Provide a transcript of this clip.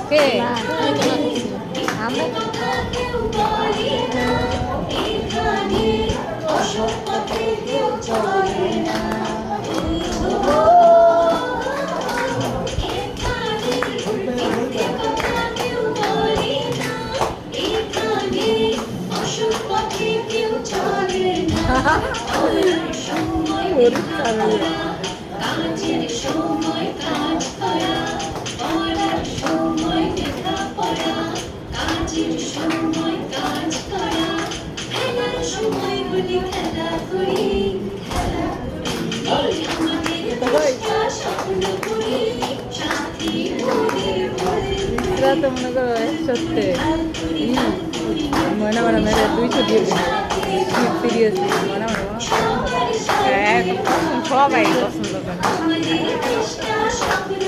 কে না আমরা কাজের সময় কাজ করা, পড়ার সময় লেখাপড়া, কাজের সময় কাজ করা, খেলার সময় বলি খেলা করি, খেলা করি আমাদের চেষ্টা স্বপ্ন করি, সাথী বলে বলে এরা তো মনে করো একসাথে ময়না ম্যাডাম এর 200 দিয়ে সিরিয়াসলি ময়না ম্যাডাম সবাই পছন্দ করে আমাদের চেষ্টা স্বপ্ন